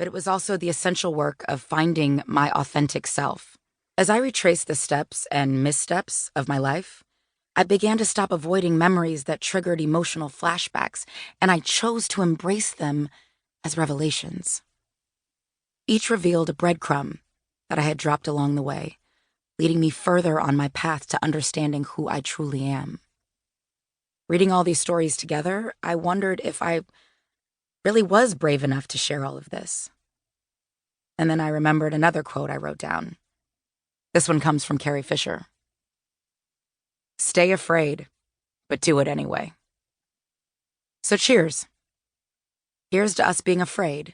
but it was also the essential work of finding my authentic self. As I retraced the steps and missteps of my life, I began to stop avoiding memories that triggered emotional flashbacks, and I chose to embrace them as revelations. Each revealed a breadcrumb that I had dropped along the way, leading me further on my path to understanding who I truly am. Reading all these stories together, I wondered if I really was brave enough to share all of this. And then I remembered another quote I wrote down. This one comes from Carrie Fisher. Stay afraid, but do it anyway. So cheers. Here's to us being afraid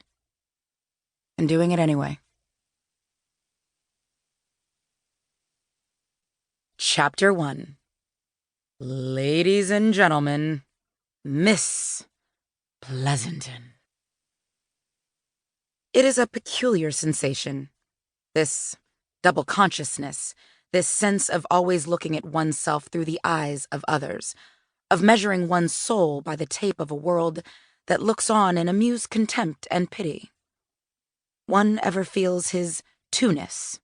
and doing it anyway. Chapter 1. Ladies and gentlemen, Miss Pleasanton. It is a peculiar sensation, this double consciousness, this sense of always looking at oneself through the eyes of others, of measuring one's soul by the tape of a world that looks on in amused contempt and pity. One ever feels his two-ness,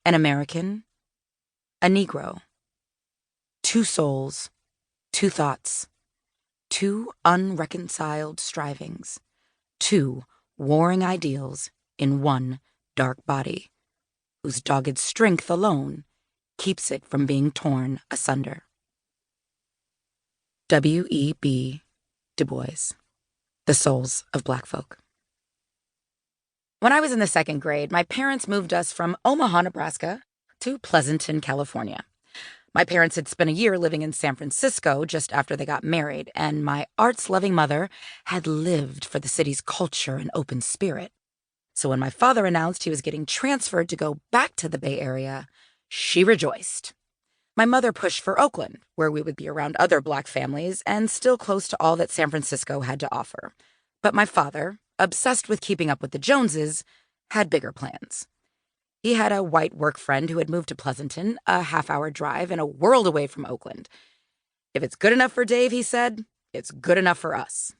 an American, a Negro, two souls, two thoughts, two unreconciled strivings, two warring ideals in one dark body, whose dogged strength alone keeps it from being torn asunder. W.E.B. Du Bois, The Souls of Black Folk. When I was in the second grade, my parents moved us from Omaha, Nebraska, to Pleasanton, California. My parents had spent a year living in San Francisco just after they got married, and my arts-loving mother had lived for the city's culture and open spirit. So when my father announced he was getting transferred to go back to the Bay Area, she rejoiced. My mother pushed for Oakland, where we would be around other Black families and still close to all that San Francisco had to offer. But my father, obsessed with keeping up with the Joneses, had bigger plans. He had a white work friend who had moved to Pleasanton, a half-hour drive and a world away from Oakland. If it's good enough for Dave, he said, it's good enough for us.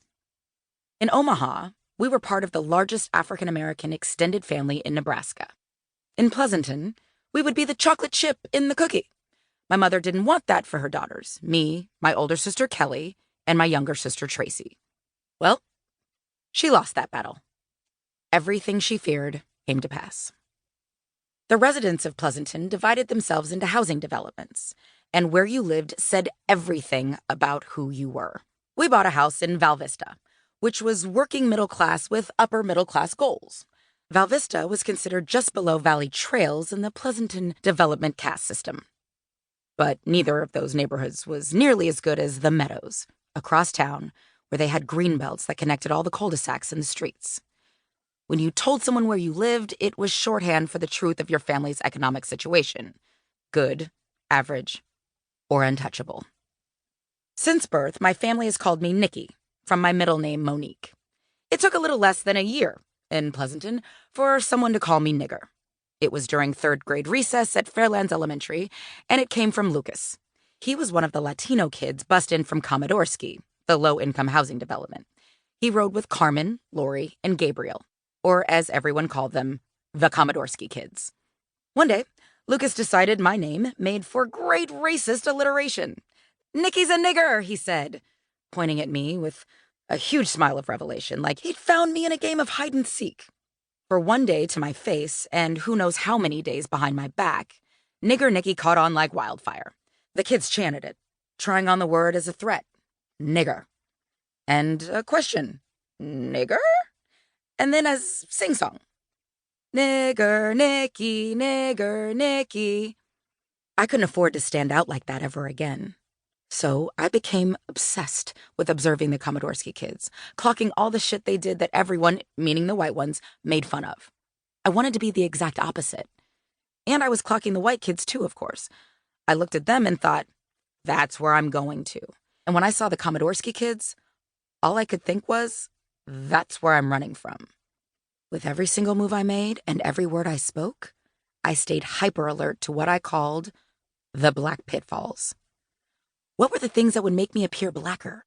In Omaha, we were part of the largest African-American extended family in Nebraska. In Pleasanton, we would be the chocolate chip in the cookie. My mother didn't want that for her daughters, me, my older sister Kelly, and my younger sister Tracy. Well, she lost that battle. Everything she feared came to pass. The residents of Pleasanton divided themselves into housing developments, and where you lived said everything about who you were. We bought a house in Val Vista, which was working middle class with upper middle class goals. Val Vista was considered just below Valley Trails in the Pleasanton development caste system. But neither of those neighborhoods was nearly as good as the Meadows, across town, where they had green belts that connected all the cul-de-sacs and the streets. When you told someone where you lived, it was shorthand for the truth of your family's economic situation. Good, average, or untouchable. Since birth, my family has called me Nikki, from my middle name Monique. It took a little less than a year in Pleasanton for someone to call me nigger. It was during third grade recess at Fairlands Elementary, and it came from Lucas. He was one of the Latino kids bussed in from Commodorski, the low-income housing development. He rode with Carmen, Lori, and Gabrielle, or as everyone called them, the Commodorski kids. One day, Lucas decided my name made for great racist alliteration. "Nikki's a nigger," he said, pointing at me with a huge smile of revelation, like he'd found me in a game of hide-and-seek. For one day to my face, and who knows how many days behind my back, Nigger Nicky caught on like wildfire. The kids chanted it, trying on the word as a threat. Nigger. And a question. Nigger? And then as sing-song. Nigger Nicky, nigger Nicky. I couldn't afford to stand out like that ever again. So I became obsessed with observing the Commodorski kids, clocking all the shit they did that everyone, meaning the white ones, made fun of. I wanted to be the exact opposite. And I was clocking the white kids too, of course. I looked at them and thought, that's where I'm going to. And when I saw the Commodorski kids, all I could think was, that's where I'm running from. With every single move I made and every word I spoke, I stayed hyper alert to what I called the black pitfalls. What were the things that would make me appear blacker?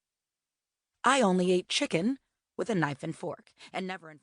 I only ate chicken with a knife and fork, and never in front.